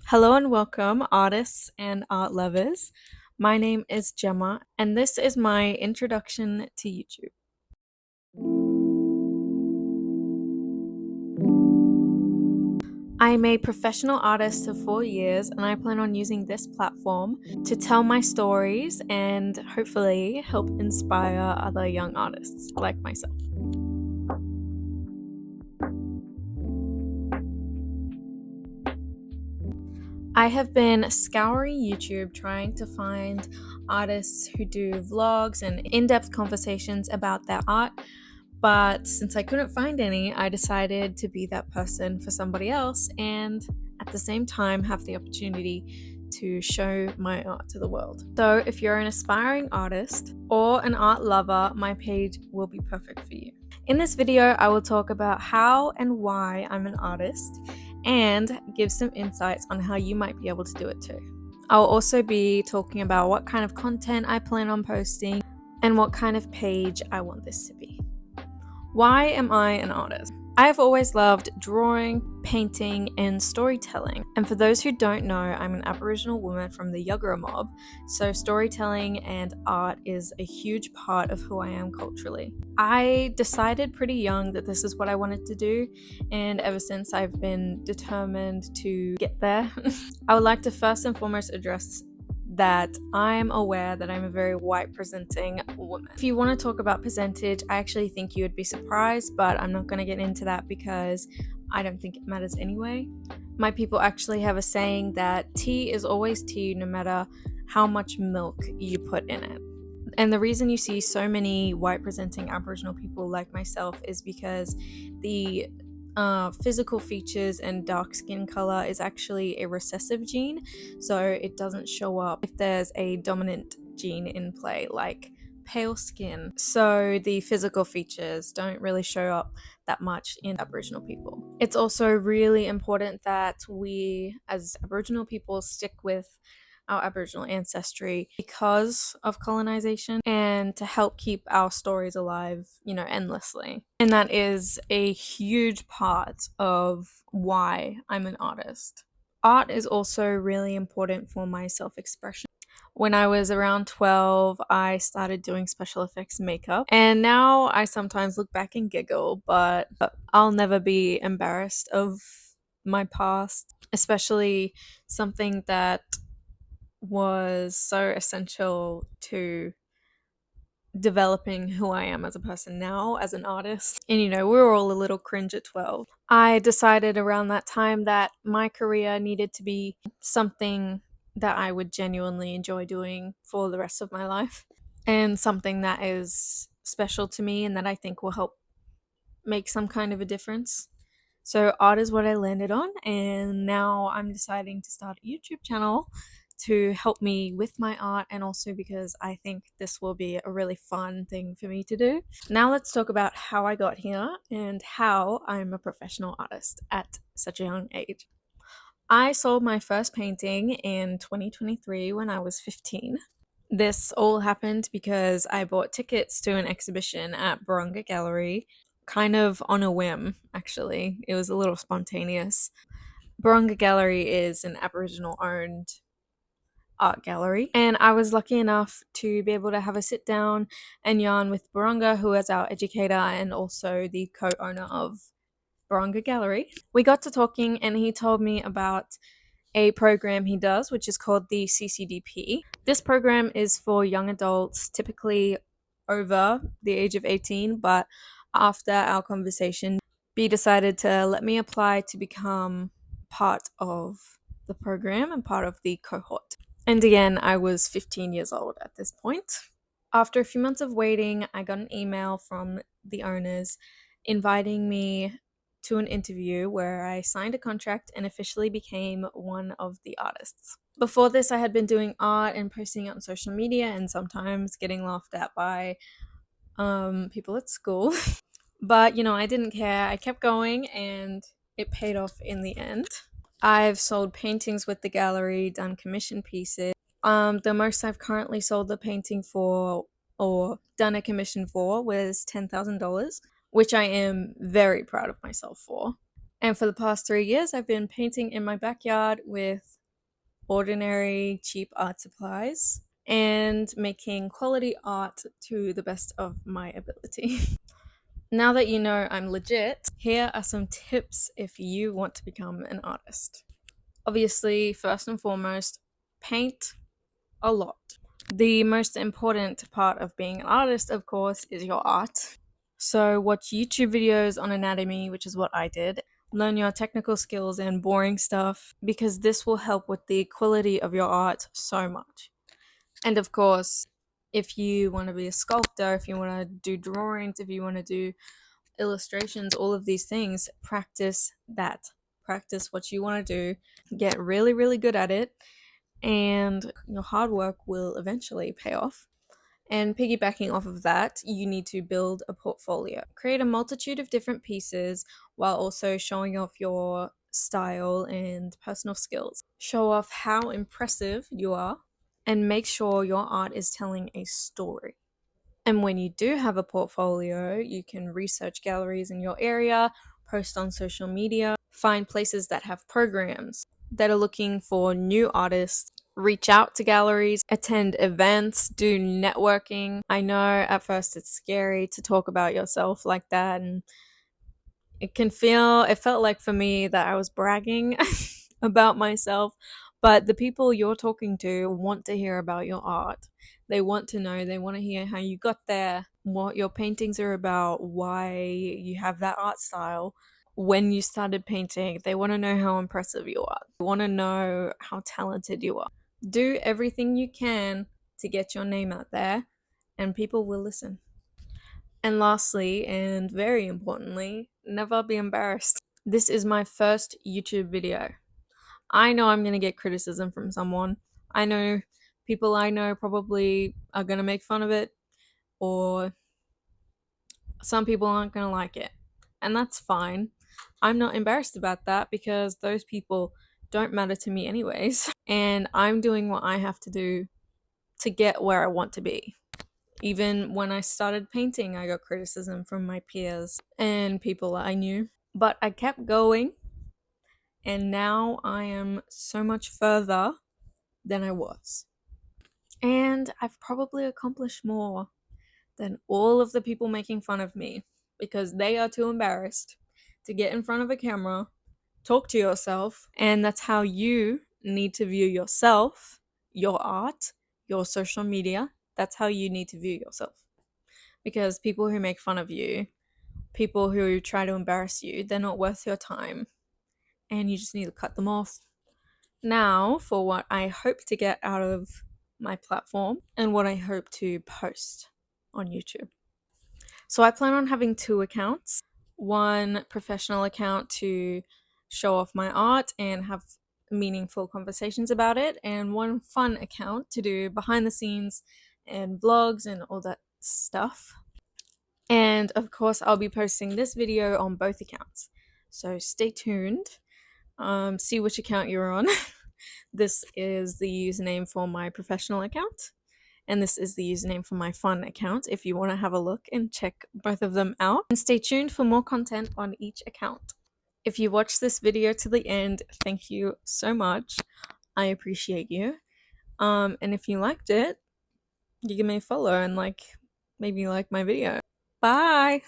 Hello and welcome, artists and art lovers. My name is Gemma, and this is my introduction to YouTube. I'm a professional artist for 4 years, and I plan on using this platform to tell my stories and hopefully help inspire other young artists like myself. I have been scouring YouTube trying to find artists who do vlogs and in depth conversations about their art. But since I couldn't find any, I decided to be that person for somebody else and at the same time have the opportunity to show my art to the world. So if you're an aspiring artist or an art lover, my page will be perfect for you. In this video, I will talk about how and why I'm an artist and give some insights on how you might be able to do it too. I'll also be talking about what kind of content I plan on posting and what kind of page I want this to be. Why am I an artist? I have always loved drawing, painting, and storytelling. And for those who don't know, I'm an Aboriginal woman from the Yuggera mob, so storytelling and art is a huge part of who I am culturally. I decided pretty young that this is what I wanted to do, and ever since I've been determined to get there. I would like to first and foremost address that I'm aware that I'm a very white presenting woman. If you want to talk about percentage, I actually think you would be surprised, but I'm not going to get into that because I don't think it matters anyway. My people actually have a saying that tea is always tea no matter how much milk you put in it. And the reason you see so many white presenting Aboriginal people like myself is because the physical features and dark skin color is actually a recessive gene, so it doesn't show up if there's a dominant gene in play, like pale skin. So the physical features don't really show up that much in Aboriginal people. It's also really important that we as Aboriginal people stick with our Aboriginal ancestry because of colonization and to help keep our stories alive, endlessly. And that is a huge part of why I'm an artist. Art is also really important for my self-expression. When I was around 12, I started doing special effects makeup, and now I sometimes look back and giggle, but I'll never be embarrassed of my past, especially something that was so essential to developing who I am as a person now, as an artist. And we were all a little cringe at 12. I decided around that time that my career needed to be something that I would genuinely enjoy doing for the rest of my life, and something that is special to me and that I think will help make some kind of a difference. So art is what I landed on, and now I'm deciding to start a YouTube channel to help me with my art, and also because I think this will be a really fun thing for me to do. Now let's talk about how I got here and how I'm a professional artist at such a young age. I sold my first painting in 2023 when I was 15. This all happened because I bought tickets to an exhibition at Barunga Gallery, kind of on a whim, actually. It was a little spontaneous. Barunga Gallery is an Aboriginal owned art gallery, and I was lucky enough to be able to have a sit down and yarn with Barunga, who is our educator and also the co-owner of Barunga Gallery. We got to talking, and he told me about a program he does, which is called the CCDP. This program is for young adults, typically over the age of 18, but after our conversation, B decided to let me apply to become part of the program and part of the cohort. And again, I was 15 years old at this point. After a few months of waiting, I got an email from the owners inviting me to an interview where I signed a contract and officially became one of the artists. Before this, I had been doing art and posting it on social media and sometimes getting laughed at by people at school. But, I didn't care. I kept going and it paid off in the end. I've sold paintings with the gallery, done commission pieces. The most I've currently sold the painting for or done a commission for was $10,000, which I am very proud of myself for. And for the past 3 years, I've been painting in my backyard with ordinary cheap art supplies and making quality art to the best of my ability. Now that you know I'm legit, here are some tips if you want to become an artist. Obviously, first and foremost, paint a lot. The most important part of being an artist, of course, is your art. So watch YouTube videos on anatomy, which is what I did. Learn your technical skills and boring stuff, because this will help with the quality of your art so much. And of course, if you want to be a sculptor, if you want to do drawings, if you want to do illustrations, all of these things, practice that. Practice what you want to do. Get really, really good at it, and your hard work will eventually pay off. And piggybacking off of that, you need to build a portfolio. Create a multitude of different pieces while also showing off your style and personal skills. Show off how impressive you are, and make sure your art is telling a story. And when you do have a portfolio, you can research galleries in your area, post on social media, find places that have programs that are looking for new artists, reach out to galleries, attend events, do networking. I know at first it's scary to talk about yourself like that, and it felt like for me that I was bragging about myself, but the people you're talking to want to hear about your art. They want to know, they want to hear how you got there, what your paintings are about, why you have that art style, when you started painting. They want to know how impressive you are. They want to know how talented you are. Do everything you can to get your name out there, and people will listen. And lastly, and very importantly, never be embarrassed. This is my first YouTube video. I know I'm going to get criticism from someone. I know people I know probably are going to make fun of it, or some people aren't going to like it. And that's fine. I'm not embarrassed about that, because those people don't matter to me anyways. And I'm doing what I have to do to get where I want to be. Even when I started painting, I got criticism from my peers and people I knew. But I kept going, and now I am so much further than I was. And I've probably accomplished more than all of the people making fun of me, because they are too embarrassed to get in front of a camera, talk to yourself, and that's how you need to view yourself, your art, your social media. That's how you need to view yourself. Because people who make fun of you, people who try to embarrass you, they're not worth your time, and you just need to cut them off. Now, for what I hope to get out of my platform and what I hope to post on YouTube. So I plan on having 2 accounts. One professional account to show off my art and have meaningful conversations about it, and one fun account to do behind the scenes and vlogs and all that stuff. And of course, I'll be posting this video on both accounts. So stay tuned. See which account you're on. This is the username for my professional account, and this is the username for my fun account if you want to have a look and check both of them out. And stay tuned for more content on each account. If you watched this video to the end, thank you so much. I appreciate you. And if you liked it, you give me a follow and maybe like my video. Bye!